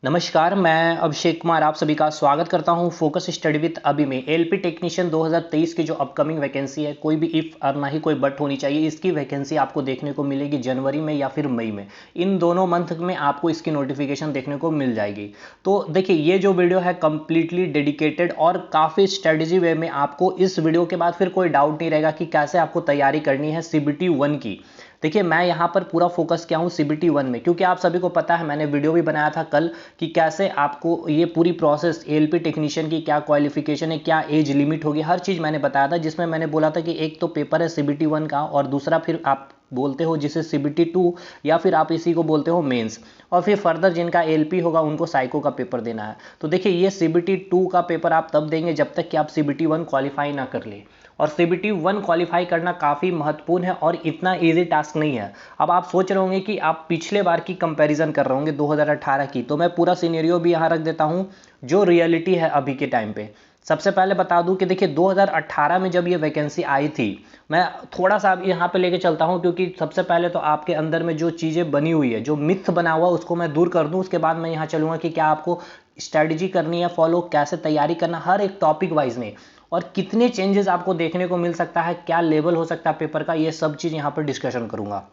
नमस्कार, मैं अभिषेक कुमार आप सभी का स्वागत करता हूं फोकस स्टडी विद अभी में। एलपी टेक्नीशियन 2023 की जो अपकमिंग वैकेंसी है, कोई भी इफ और ना ही कोई बट होनी चाहिए। इसकी वैकेंसी आपको देखने को मिलेगी जनवरी में या फिर मई में। इन दोनों मंथ में आपको इसकी नोटिफिकेशन देखने को मिल जाएगी। तो देखिए, ये जो वीडियो है कंप्लीटली डेडिकेटेड और काफ़ी स्ट्रेटेजी वे में आपको इस वीडियो के बाद फिर कोई डाउट नहीं रहेगा कि कैसे आपको तैयारी करनी है सीबीटी 1 की। देखिए, मैं यहाँ पर पूरा फोकस किया हूँ सीबीटी 1 में, क्योंकि आप सभी को पता है, मैंने वीडियो भी बनाया था कल कि कैसे आपको ये पूरी प्रोसेस एलपी टेक्नीशियन की क्या क्वालिफिकेशन है, क्या एज लिमिट होगी, हर चीज़ मैंने बताया था। जिसमें मैंने बोला था कि एक तो पेपर है सीबीटी 1 का और दूसरा फिर आप बोलते हो जिसे सीबीटी 2 या फिर आप इसी को बोलते हो मेंस, और फिर फर्दर जिनका एलपी होगा उनको साइको का पेपर देना है। तो देखिए, ये सीबीटी 2 का पेपर आप तब देंगे जब तक कि आप सीबीटी 1 क्वालिफाई ना कर ले। और सीबीटी 1 क्वालिफाई करना काफ़ी महत्वपूर्ण है और इतना इजी टास्क नहीं है। अब आप सोच रहे होंगे कि आप पिछले बार की कंपैरिजन कर रहे होंगे 2018 की, तो मैं पूरा सिनेरियो भी यहाँ रख देता हूँ जो रियलिटी है अभी के टाइम पे। सबसे पहले बता दूं कि देखिए, 2018 में जब ये वैकेंसी आई थी, मैं थोड़ा सा अब यहाँ पे लेके चलता हूँ, क्योंकि सबसे पहले तो आपके अंदर में जो चीज़ें बनी हुई है, जो मिथ बना हुआ, उसको मैं दूर कर दूं। उसके बाद मैं यहाँ चलूँगा कि क्या आपको स्ट्रैटेजी करनी है फॉलो, कैसे तैयारी करना हर एक टॉपिक वाइज में, और कितने चेंजेस आपको देखने को मिल सकता है, क्या लेवल हो सकता है पेपर का, ये सब चीज़ यहाँ पर डिस्कशन करूँगा।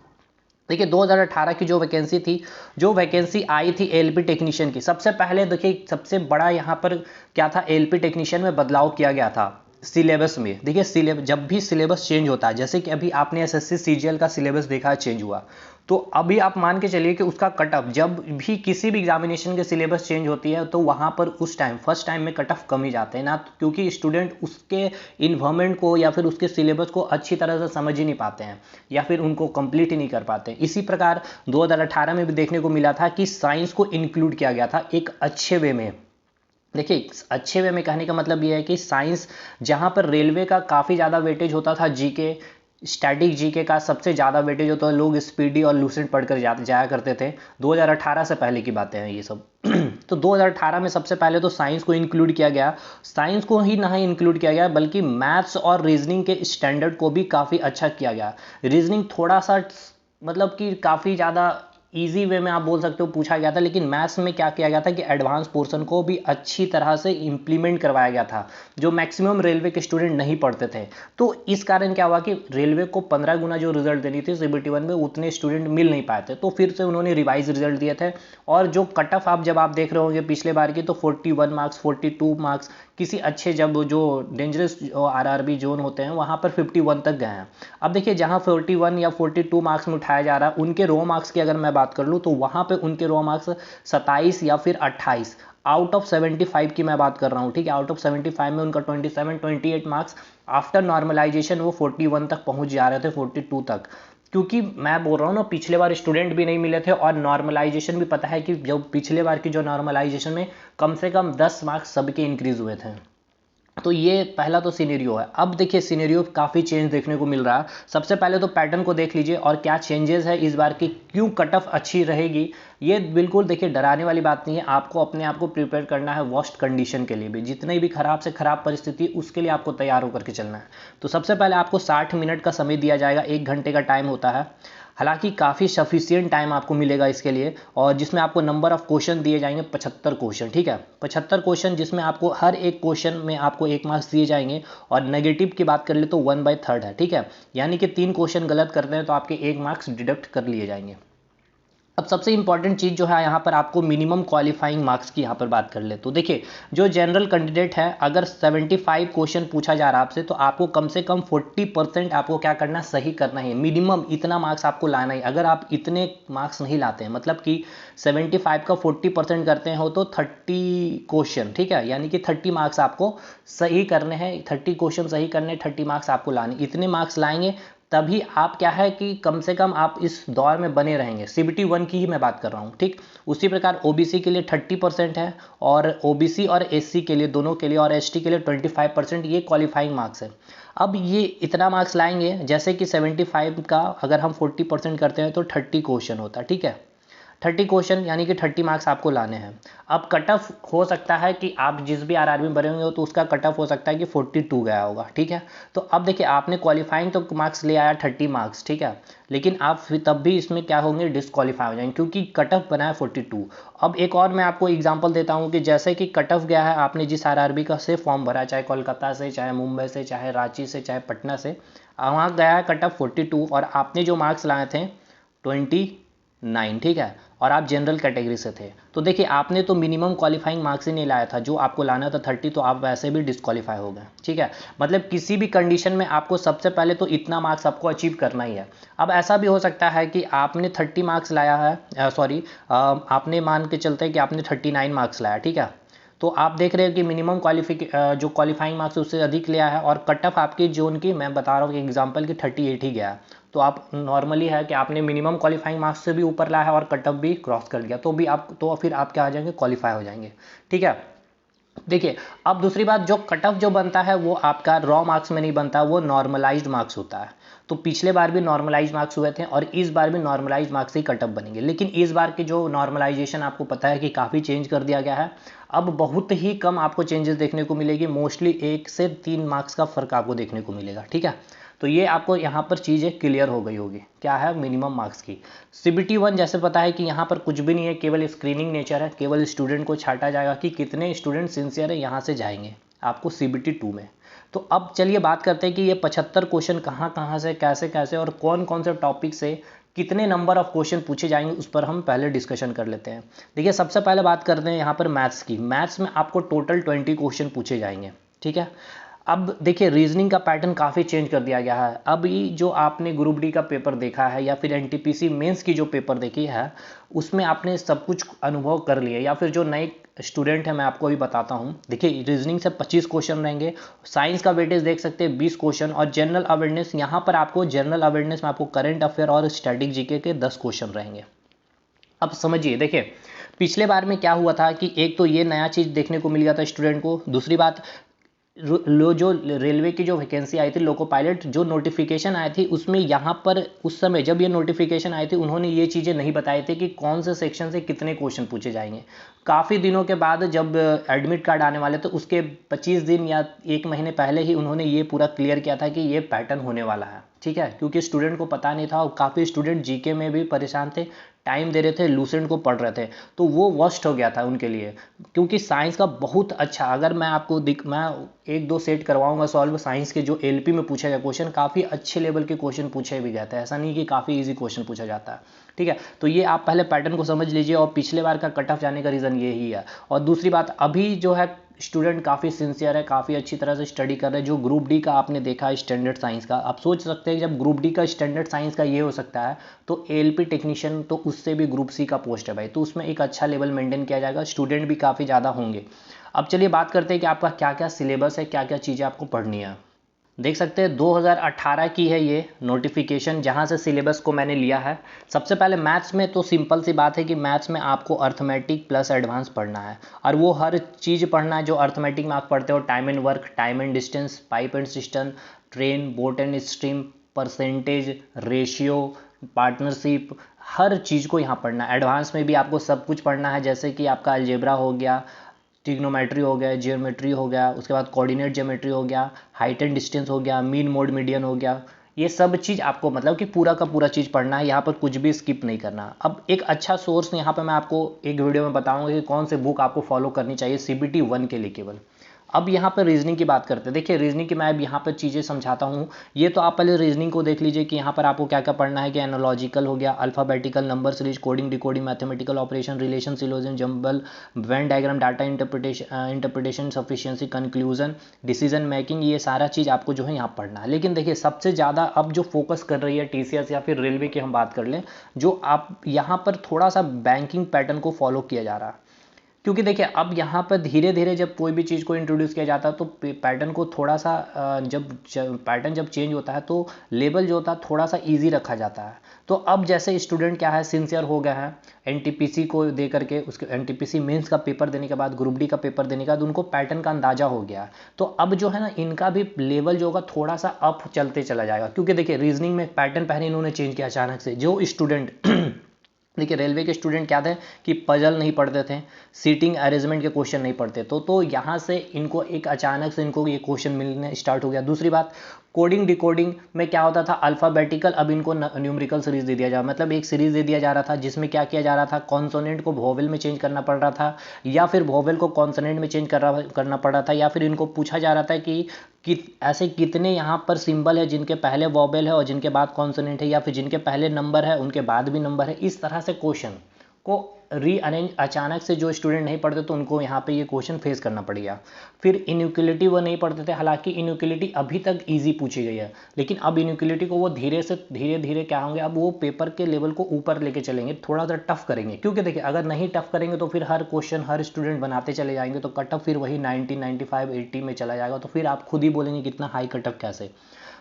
देखिए, 2018 की जो वैकेंसी थी, जो वैकेंसी आई थी एलपी टेक्नीशियन की, सबसे पहले देखिए सबसे बड़ा यहाँ पर क्या था, एलपी टेक्नीशियन में बदलाव किया गया था सिलेबस में। देखिए, सिलेबस जब भी सिलेबस चेंज होता है, जैसे कि अभी आपने एसएससी सीजीएल का सिलेबस देखा है चेंज हुआ, तो अभी आप मान के चलिए कि उसका कट ऑफ, जब भी किसी भी एग्जामिनेशन के सिलेबस चेंज होती है तो वहाँ पर उस टाइम फर्स्ट टाइम में कट ऑफ कम ही जाते हैं ना, क्योंकि स्टूडेंट उसके इन्वायरमेंट को या फिर उसके सिलेबस को अच्छी तरह से समझ ही नहीं पाते हैं या फिर उनको कंप्लीट ही नहीं कर पाते हैं। इसी प्रकार 2018 में भी देखने को मिला था कि साइंस को इंक्लूड किया गया था एक अच्छे वे में। देखिए, अच्छे वे में कहने का मतलब ये है कि साइंस, जहाँ पर रेलवे का काफ़ी ज़्यादा वेटेज होता था, जीके स्टैटिक जीके का सबसे ज़्यादा वेटेज होता है, लोग स्पीडी और लूसेंट पढ़कर जाया करते थे। 2018 से पहले की बातें हैं ये सब। तो 2018 में सबसे पहले तो साइंस को इंक्लूड किया गया। साइंस को ही नहीं इंक्लूड किया गया, बल्कि मैथ्स और रीजनिंग के स्टैंडर्ड को भी काफ़ी अच्छा किया गया। रीजनिंग थोड़ा सा मतलब कि काफ़ी ज़्यादा इजी वे में आप बोल सकते हो पूछा गया था, लेकिन मैथ्स में क्या किया गया था कि एडवांस पोर्शन को भी अच्छी तरह से इम्प्लीमेंट करवाया गया था, जो मैक्सिमम रेलवे के स्टूडेंट नहीं पढ़ते थे। तो इस कारण क्या हुआ कि रेलवे को 15 गुना जो रिजल्ट देनी थी सीबीटी 1 में, उतने स्टूडेंट मिल नहीं पाए थे, तो फिर से उन्होंने रिवाइज रिजल्ट दिए थे। और जो कट ऑफ आप जब आप देख रहे होंगे पिछले बार की, तो 41 मार्क्स, 42 मार्क्स, किसी अच्छे जब जो डेंजरस आरआरबी जोन होते हैं वहाँ पर 51 तक गए हैं। अब देखिए, जहाँ 41 या 42 मार्क्स में उठाया जा रहा है, उनके रो मार्क्स की अगर मैं बात कर लूँ तो वहाँ पे उनके रो मार्क्स 27 या फिर 28 आउट ऑफ 75 की मैं बात कर रहा हूँ। ठीक है, आउट ऑफ 75 में उनका 27-28 मार्क्स आफ्टर नॉर्मलाइजेशन वो 41 तक पहुँच जा रहे थे, 42 तक। क्योंकि मैं बोल रहा हूँ ना, पिछले बार स्टूडेंट भी नहीं मिले थे और नॉर्मलाइजेशन भी पता है कि जब पिछले बार की जो नॉर्मलाइजेशन में कम से कम 10 मार्क्स सबके इंक्रीज हुए थे। तो ये पहला तो सिनेरियो है। अब देखिए, सिनेरियो काफ़ी चेंज देखने को मिल रहा है। सबसे पहले तो पैटर्न को देख लीजिए और क्या चेंजेस है इस बार की, क्यों कट ऑफ अच्छी रहेगी। ये बिल्कुल देखिए डराने वाली बात नहीं है। आपको अपने आप को प्रिपेयर करना है वर्स्ट कंडीशन के लिए भी, जितनी भी खराब से खराब परिस्थिति, उसके लिए आपको तैयार होकर के चलना है। तो सबसे पहले आपको 60 मिनट का समय दिया जाएगा, 1 घंटे का टाइम होता है। हालांकि काफ़ी सफिशियंट टाइम आपको मिलेगा इसके लिए, और जिसमें आपको नंबर ऑफ क्वेश्चन दिए जाएंगे 75 क्वेश्चन। ठीक है, 75 क्वेश्चन, जिसमें आपको हर एक क्वेश्चन में आपको 1 मार्क्स दिए जाएंगे। और नेगेटिव की बात कर ले तो 1/3 है। ठीक है, यानी कि 3 क्वेश्चन गलत करते हैं तो आपके 1 मार्क्स डिडक्ट कर लिए जाएंगे। अब सबसे इंपॉर्टेंट चीज़ जो है यहाँ पर, आपको मिनिमम क्वालिफाइंग मार्क्स की यहाँ पर बात कर ले तो देखिए, जो जनरल कैंडिडेट है, अगर 75 क्वेश्चन पूछा जा रहा है आपसे, तो आपको कम से कम 40% आपको क्या करना, सही करना है। मिनिमम इतना मार्क्स आपको लाना है। अगर आप इतने मार्क्स नहीं लाते हैं, मतलब कि 75 का 40% करते हो तो 30 क्वेश्चन, ठीक है, यानी कि 30 मार्क्स आपको सही करने हैं। 30 क्वेश्चन सही करने, 30 मार्क्स आपको लाने। इतने मार्क्स लाएंगे तभी आप क्या है कि कम से कम आप इस दौर में बने रहेंगे। सीबीटी 1 की ही मैं बात कर रहा हूँ। ठीक, उसी प्रकार ओबीसी के लिए 30% है, और ओबीसी और एससी के लिए, दोनों के लिए, और एसटी के लिए 25%, ये क्वालिफाइंग मार्क्स है। अब ये इतना मार्क्स लाएंगे, जैसे कि 75 का अगर हम 40% करते हैं तो 30 क्वेश्चन होता है। ठीक है, 30 क्वेश्चन यानी कि 30 मार्क्स आपको लाने हैं। अब कट ऑफ हो सकता है कि आप जिस भी आरआरबी में भरे होंगे तो उसका कट ऑफ हो सकता है कि 42 गया होगा, ठीक है। तो अब देखिए आपने क्वालिफाइंग तो मार्क्स ले आया 30 मार्क्स, ठीक है, लेकिन आप फिर तब भी इसमें क्या होंगे, डिस्क्वालीफाई हो जाएंगे क्योंकि कट ऑफ बना है 42। अब एक और मैं आपको एग्जांपल देता हूं कि जैसे कि कट ऑफ गया है, आपने जिस आरआरबी का से फॉर्म भरा, चाहे कोलकाता से, चाहे मुंबई से, चाहे रांची से, चाहे पटना से, वहाँ गया है कट ऑफ 42 और आपने जो मार्क्स लाए थे 29, ठीक है, और आप जनरल कैटेगरी से थे। तो देखिए आपने तो मिनिमम क्वालिफाइंग मार्क्स ही नहीं लाया था, जो आपको लाना था 30, तो आप वैसे भी डिस्क्वालीफाई हो गए, ठीक है। मतलब किसी भी कंडीशन में आपको सबसे पहले तो इतना मार्क्स आपको अचीव करना ही है। अब ऐसा भी हो सकता है कि आपने 30 मार्क्स लाया है, सॉरी आपने मान के चलते हैं कि आपने 39 मार्क्स लाया, ठीक है, तो आप देख रहे हो कि मिनिमम जो क्वालिफाइंग मार्क्स उससे अधिक लिया है और कट ऑफ आपकी जोन की मैं बता रहा हूँ कि एग्जांपल की 38 ही गया है। तो आप नॉर्मली है कि आपने मिनिमम क्वालिफाइंग मार्क्स से भी ऊपर लाया है और कट ऑफ भी क्रॉस कर लिया, तो फिर आप क्या आ जाएंगे, क्वालिफाई हो जाएंगे, ठीक है। देखिए अब दूसरी बात, जो कट ऑफ जो बनता है वो आपका रॉ मार्क्स में नहीं बनता, वो नॉर्मलाइज्ड मार्क्स होता है। तो पिछले बार भी नॉर्मलाइज्ड मार्क्स हुए थे और इस बार भी नॉर्मलाइज्ड मार्क्स ही कट ऑफ बनेंगे, लेकिन इस बार की जो नॉर्मलाइजेशन आपको पता है कि काफ़ी चेंज कर दिया गया है। अब बहुत ही कम आपको चेंजेस देखने को मिलेगी, मोस्टली 1 से 3 मार्क्स का फर्क आपको देखने को मिलेगा, ठीक है। तो ये आपको यहाँ पर चीज़ें क्लियर हो गई होगी, क्या है, मिनिमम मार्क्स की। सीबीटी 1 जैसे पता है कि यहाँ पर कुछ भी नहीं है, केवल स्क्रीनिंग नेचर है, केवल स्टूडेंट को छांटा जाएगा कि कितने स्टूडेंट सिंसियर है, यहाँ से जाएंगे आपको सीबीटी 2 में। तो अब चलिए बात करते हैं कि ये 75 क्वेश्चन कहाँ कहाँ से, कैसे कैसे और कौन कौन से टॉपिक से कितने नंबर ऑफ क्वेश्चन पूछे जाएंगे, उस पर हम पहले डिस्कशन कर लेते हैं। देखिए सबसे पहले बात करते हैं यहाँ पर मैथ्स की। मैथ्स में आपको टोटल 20 क्वेश्चन पूछे जाएंगे, ठीक है। अब देखिए रीजनिंग का पैटर्न काफ़ी चेंज कर दिया गया है। अब ये जो आपने ग्रुप डी का पेपर देखा है या फिर एनटीपीसी मेंस की जो पेपर देखी है, उसमें आपने सब कुछ अनुभव कर लिया, या फिर जो नए स्टूडेंट है मैं आपको अभी बताता हूँ। देखिए रीजनिंग से 25 क्वेश्चन रहेंगे, साइंस का वेटेज देख सकते हैं 20 क्वेश्चन, और जनरल अवेयरनेस, यहाँ पर आपको जनरल अवेयरनेस में आपको करंट अफेयर और स्टैटिक जीके के 10 क्वेश्चन रहेंगे। अब समझिए, देखिए पिछले बार में क्या हुआ था कि एक तो ये नया चीज़ देखने को मिल गया था स्टूडेंट को, दूसरी बात जो रेलवे की जो वैकेंसी आई थी लोको पायलट, जो नोटिफिकेशन आई थी उसमें यहाँ पर उस समय जब ये नोटिफिकेशन आई थी उन्होंने ये चीज़ें नहीं बताई थी कि कौन से सेक्शन से कितने क्वेश्चन पूछे जाएंगे। काफ़ी दिनों के बाद जब एडमिट कार्ड आने वाले तो उसके 25 दिन या 1 महीने पहले ही उन्होंने ये पूरा क्लियर किया था कि ये पैटर्न होने वाला है, ठीक है, क्योंकि स्टूडेंट को पता नहीं था और काफ़ी स्टूडेंट जीके में भी परेशान थे, टाइम दे रहे थे, लूसेंट को पढ़ रहे थे, तो वो वर्स्ट हो गया था उनके लिए। क्योंकि साइंस का बहुत अच्छा, अगर मैं आपको मैं 1-2 सेट करवाऊंगा सॉल्व साइंस के, जो एलपी में पूछा गया क्वेश्चन, काफ़ी अच्छे लेवल के क्वेश्चन पूछे भी गए थे, ऐसा नहीं कि काफ़ी इजी क्वेश्चन पूछा जाता है, ठीक है। तो ये आप पहले पैटर्न को समझ लीजिए, और पिछले बार का कट ऑफ जाने का रीज़न ये ही है। और दूसरी बात, अभी जो है स्टूडेंट काफ़ी सिंसियर है, काफ़ी अच्छी तरह से स्टडी कर रहे हैं। जो ग्रुप डी का आपने देखा है स्टैंडर्ड साइंस का, आप सोच सकते हैं जब ग्रुप डी का स्टैंडर्ड साइंस का ये हो सकता है, तो एएलपी टेक्नीशियन तो उससे भी ग्रुप सी का पोस्ट है भाई, तो उसमें एक अच्छा लेवल मेंटेन किया जाएगा, स्टूडेंट भी काफ़ी ज़्यादा होंगे। अब चलिए बात करते हैं कि आपका क्या क्या सिलेबस है, क्या क्या चीज़ें आपको पढ़नी है। देख सकते हैं 2018 की है ये नोटिफिकेशन, जहाँ से सिलेबस को मैंने लिया है। सबसे पहले मैथ्स में तो सिंपल सी बात है कि मैथ्स में आपको अर्थमेटिक प्लस एडवांस पढ़ना है, और वो हर चीज़ पढ़ना है जो अर्थमेटिक में आप पढ़ते हो, time and work, time and distance, pipe and system, train, boat and stream, percentage, ratio, partnership, हर चीज़ को यहाँ पढ़ना है। एडवांस में भी आपको सब कुछ पढ़ना है, जैसे कि आपका अलजेब्रा हो गया, ट्रिग्नोमेट्री हो गया, जियोमेट्री हो गया, उसके बाद कोऑर्डिनेट ज्योमेट्री हो गया, हाइट एंड डिस्टेंस हो गया, मीन मोड मीडियन हो गया। ये सब चीज़ आपको मतलब कि पूरा का पूरा चीज़ पढ़ना है, यहाँ पर कुछ भी स्किप नहीं करना। अब एक अच्छा सोर्स यहाँ पर मैं आपको एक वीडियो में बताऊंगा कि कौन से बुक आपको फॉलो करनी चाहिए सीबीटी 1 के लिए केवल। अब यहाँ पर रीजनिंग की बात करते हैं। देखिए रीजनिंग की मैं अब यहाँ पर चीज़ें समझाता हूँ। ये तो आप पहले रीजनिंग को देख लीजिए कि यहाँ पर आपको क्या क्या पढ़ना है, कि एनालॉजिकल हो गया, alphabetical, number series, coding decoding, mathematical operation, relation, syllogism, jumble, Venn diagram, data interpretation, sufficiency, conclusion, decision making, ये सारा चीज़ आपको जो है यहाँ पढ़ना है। लेकिन देखिए सबसे ज़्यादा अब जो फोकस कर रही है टीसीएस या फिर रेलवे की हम बात कर लें, जो आप यहाँ पर थोड़ा सा बैंकिंग पैटर्न को फॉलो किया जा रहा है। क्योंकि देखिए अब यहाँ पर धीरे धीरे जब कोई भी चीज़ को इंट्रोड्यूस किया जाता है तो पैटर्न को थोड़ा सा जब पैटर्न जब चेंज होता है तो लेवल जो होता है थोड़ा सा इजी रखा जाता है। तो अब जैसे स्टूडेंट क्या है, सिंसियर हो गया है, एनटीपीसी को दे करके, उसके एनटीपीसी मेंस का पेपर देने के बाद, ग्रुप डी का पेपर देने के बाद उनको पैटर्न का अंदाजा हो गया। तो अब जो है ना इनका भी लेवल जो होगा थोड़ा सा अप चलते चला जाएगा। क्योंकि देखिए रीजनिंग में पैटर्न पहले इन्होंने चेंज किया अचानक से, जो स्टूडेंट देखिए रेलवे के स्टूडेंट क्या थे कि पजल नहीं पढ़ते थे, सीटिंग अरेंजमेंट के क्वेश्चन नहीं पढ़ते तो यहाँ से इनको एक अचानक से इनको ये क्वेश्चन मिलने स्टार्ट हो गया। दूसरी बात, कोडिंग डिकोडिंग में क्या होता था, अल्फ़ाबेटिकल, अब इनको न्यूमेरिकल सीरीज दे दिया जा, मतलब एक सीरीज दे दिया जा रहा था जिसमें क्या किया जा रहा था, कॉन्सोनेंट को वोवेल में चेंज करना पड़ रहा था, या फिर वोवेल को कॉन्सोनेंट में चेंज करना पड़ रहा था, या फिर इनको पूछा जा रहा था कि ऐसे कितने यहाँ पर सिंबल है जिनके पहले वोवेल है और जिनके बाद कॉन्सोनेंट है, या फिर जिनके पहले नंबर है उनके बाद भी नंबर है। इस तरह से क्वेश्चन को रीअरेंज अचानक से जो स्टूडेंट नहीं पढ़ते तो उनको यहाँ पे ये क्वेश्चन फेस करना पड़ गया। फिर इनइक्वलिटी वो नहीं पढ़ते थे, हालांकि इनइक्वलिटी अभी तक इजी पूछी गई है, लेकिन अब इनइक्वलिटी को वो धीरे धीरे क्या होंगे, अब वो पेपर के लेवल को ऊपर लेके चलेंगे, थोड़ा सा टफ करेंगे। क्योंकि देखिए अगर नहीं टफ करेंगे तो फिर हर क्वेश्चन हर स्टूडेंट बनाते चले जाएंगे तो कट ऑफ फिर वही 90, 95, 80 में चला जाएगा, तो फिर आप खुद ही बोलेंगे कितना हाई कट ऑफ कैसे।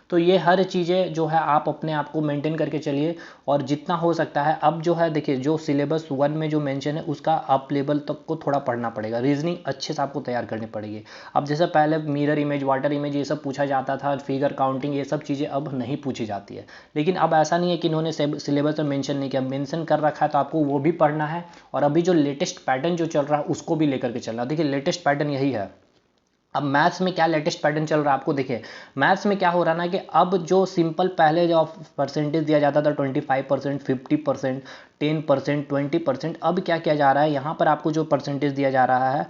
तो ये हर चीज़ें जो है आप अपने आप को मेंटेन करके चलिए, और जितना हो सकता है अब जो है देखिए जो सिलेबस 1 में जो मेंशन है उसका अप लेवल तक को थोड़ा पढ़ना पड़ेगा, रीजनिंग अच्छे से आपको तैयार करनी पड़ेगी। अब जैसे पहले मिरर इमेज, वाटर इमेज ये सब पूछा जाता था, फिगर काउंटिंग ये सब चीज़ें अब नहीं पूछी जाती है, लेकिन अब ऐसा नहीं है कि इन्होंने सिलेबस में मेंशन नहीं किया, मेंशन कर रखा है तो आपको वो भी पढ़ना है, और अभी जो लेटेस्ट पैटर्न जो चल रहा है उसको भी लेकर के चलना। देखिए लेटेस्ट पैटर्न यही है। अब मैथ्स में क्या लेटेस्ट पैटर्न चल रहा है आपको, देखिए मैथ्स में क्या हो रहा है ना कि अब जो सिंपल पहले जो परसेंटेज दिया जाता था 25%, 50%, 10%, 20%, अब क्या किया जा रहा है, यहाँ पर आपको जो परसेंटेज दिया जा रहा है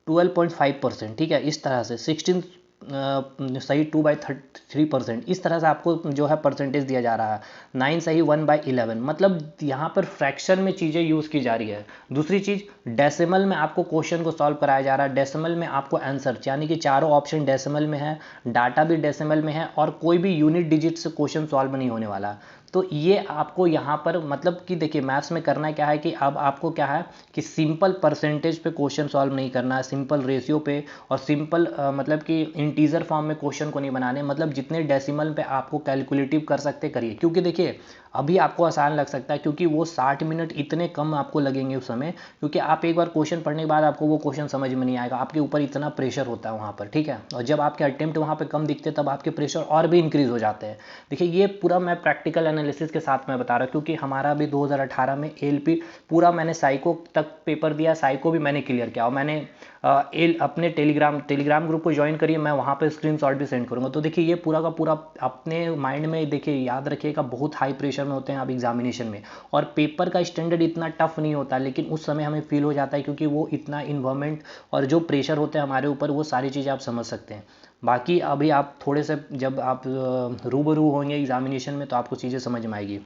12.5%, ठीक है, इस तरह से 16 सही 2/3%, इस तरह से आपको जो है परसेंटेज दिया जा रहा है। 9 सही 1/11, मतलब यहाँ पर फ्रैक्शन में चीज़ें यूज़ की जा रही है। दूसरी चीज़, डेसिमल में आपको क्वेश्चन को सॉल्व कराया जा रहा है, डेसिमल में आपको आंसर, यानी कि चारों ऑप्शन डेसिमल में है, डाटा भी डेसिमल में है, और कोई भी यूनिट डिजिट से क्वेश्चन सॉल्व नहीं होने वाला। तो ये आपको यहाँ पर मतलब कि देखिए मैथ्स में करना क्या है कि अब आपको क्या है कि सिंपल परसेंटेज पे क्वेश्चन सॉल्व नहीं करना है, सिंपल रेशियो पे, और सिंपल मतलब कि इंटीजर फॉर्म में क्वेश्चन को नहीं बनाने, मतलब जितने डेसिमल पे आपको कैलकुलेटिव कर सकते करिए। क्योंकि देखिए अभी आपको आसान लग सकता है, क्योंकि वो 60 मिनट इतने कम आपको लगेंगे उस समय, क्योंकि आप एक बार क्वेश्चन पढ़ने के बाद आपको वो क्वेश्चन समझ में नहीं आएगा, आपके ऊपर इतना प्रेशर होता है वहाँ पर, ठीक है, और जब आपके अटेम्प्ट वहाँ पर कम दिखते तब आपके प्रेशर और भी इंक्रीज हो जाते हैं। देखिए ये पूरा मैं प्रैक्टिकल एनालिसिस के साथ में बता रहा हूँ, क्योंकि हमारा भी 2018 में एलपी पूरा मैंने साइको तक पेपर दिया, साइको भी मैंने क्लियर किया, और मैंने अपने टेलीग्राम ग्रुप को ज्वाइन करिए, मैं वहाँ पे स्क्रीनशॉट भी सेंड करूँगा। तो देखिए ये पूरा का पूरा अपने माइंड में देखिए याद रखिएगा, बहुत हाई प्रेशर में होते हैं आप एग्जामिनेशन में, और पेपर का स्टैंडर्ड इतना टफ नहीं होता, लेकिन उस समय हमें फील हो जाता है, क्योंकि वो इतना इन्वायरमेंट और जो प्रेशर होते हैं हमारे ऊपर, वो सारी चीज़ें आप समझ सकते हैं। बाकी अभी आप थोड़े से जब आप रूबरू होंगे एग्जामिनेशन में तो आपको चीज़ें समझ में आएगी।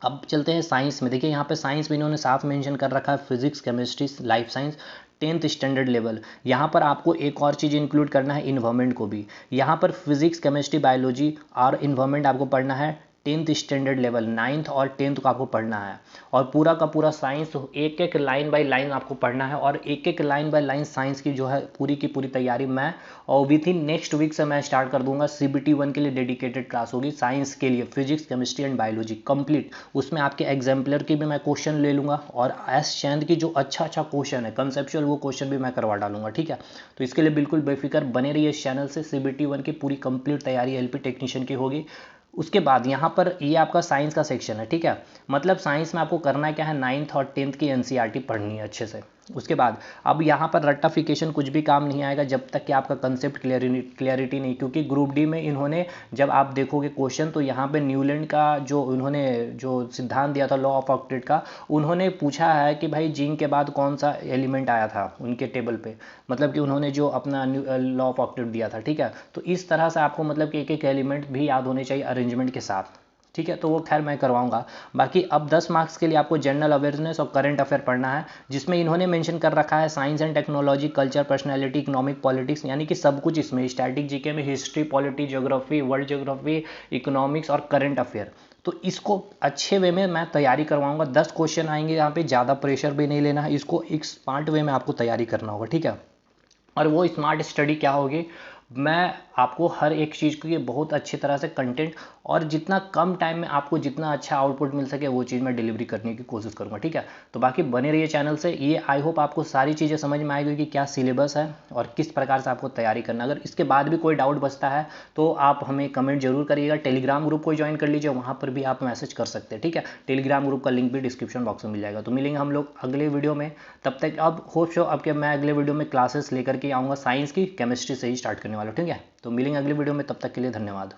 अब चलते हैं साइंस में। देखिए यहाँ पे साइंस में इन्होंने साफ मेंशन कर रखा है, physics, chemistry, life science, 10th standard level. यहाँ पर आपको एक और चीज़ इंक्लूड करना है, इन्वायरमेंट को भी। यहाँ पर फिजिक्स, केमिस्ट्री, बायोलॉजी और इन्वायरमेंट आपको पढ़ना है 10th स्टैंडर्ड लेवल, 9th और 10th को आपको पढ़ना है, और पूरा का पूरा साइंस एक एक लाइन बाय लाइन आपको पढ़ना है, और एक एक लाइन बाय लाइन साइंस की जो है पूरी की पूरी तैयारी मैं और विथ इन नेक्स्ट वीक से मैं स्टार्ट कर दूंगा। CBT 1 के लिए डेडिकेटेड क्लास होगी साइंस के लिए, physics, chemistry and biology complete. उसमें आपके एग्जाम्पलर की भी मैं क्वेश्चन ले लूँगा, और एस चैंद की जो अच्छा क्वेश्चन है कंसेप्चुअल, वो क्वेश्चन भी मैं करवा डालूंगा, ठीक है। तो इसके लिए बिल्कुल बेफिक्र बने रहिए इस चैनल से। CBT 1 की पूरी कंप्लीट तैयारी LP टेक्नीशियन की होगी। उसके बाद यहाँ पर ये आपका साइंस का सेक्शन है, ठीक है, मतलब साइंस में आपको करना क्या है, 9th और 10th की NCERT पढ़नी है अच्छे से। उसके बाद अब यहाँ पर रट्टाफिकेशन कुछ भी काम नहीं आएगा जब तक कि आपका कंसेप्ट क्लियरिटी नहीं, क्योंकि ग्रुप डी में इन्होंने जब आप देखोगे क्वेश्चन तो यहाँ पे न्यूलैंड का जो उन्होंने जो सिद्धांत दिया था लॉ ऑफ ऑक्टेट का, उन्होंने पूछा है कि भाई जिंक के बाद कौन सा एलिमेंट आया था उनके टेबल पे, मतलब कि उन्होंने जो अपना लॉ ऑफ ऑक्टेट दिया था, ठीक है। तो इस तरह से आपको मतलब कि एक एक एलिमेंट भी याद होने चाहिए अरेंजमेंट के साथ, ठीक है। तो वो खैर मैं करवाऊंगा। बाकी अब 10 मार्क्स के लिए आपको जनरल अवेयरनेस और करंट अफेयर पढ़ना है, जिसमें इन्होंने मेंशन कर रखा है science and technology, culture, personality, economic, politics, यानी कि सब कुछ इसमें, स्टैटिक जीके में history, polity, geography, world geography, economics और करंट अफेयर। तो इसको अच्छे वे में मैं तैयारी करवाऊंगा। 10 क्वेश्चन आएंगे यहाँ पे, ज़्यादा प्रेशर भी नहीं लेना है, इसको एक स्मार्ट वे में आपको तैयारी करना होगा, ठीक है। और वो स्मार्ट स्टडी क्या होगी, मैं आपको हर एक चीज़ के बहुत अच्छी तरह से कंटेंट और जितना कम टाइम में आपको जितना अच्छा आउटपुट मिल सके वो चीज़ मैं डिलीवरी करने की कोशिश करूँगा, ठीक है। तो बाकी बने रहिए चैनल से। ये आई होप आपको सारी चीज़ें समझ में आएगी कि क्या सिलेबस है और किस प्रकार से आपको तैयारी करना। अगर इसके बाद भी कोई डाउट बचता है तो आप हमें कमेंट जरूर करिएगा। टेलीग्राम ग्रुप को ज्वाइन कर लीजिए, वहाँ पर भी आप मैसेज कर सकते हैं, ठीक है। टेलीग्राम ग्रुप का लिंक भी डिस्क्रिप्शन बॉक्स में मिल जाएगा। तो मिलेंगे हम लोग अगले वीडियो में। तब तक अब होप शो अब मैं अगले वीडियो में क्लासेस लेकर के आऊँगा साइंस की, केमिस्ट्री से ही स्टार्ट करने वाला हूँ, ठीक है। तो मिलेंगे अगले वीडियो में, तब तक के लिए धन्यवाद।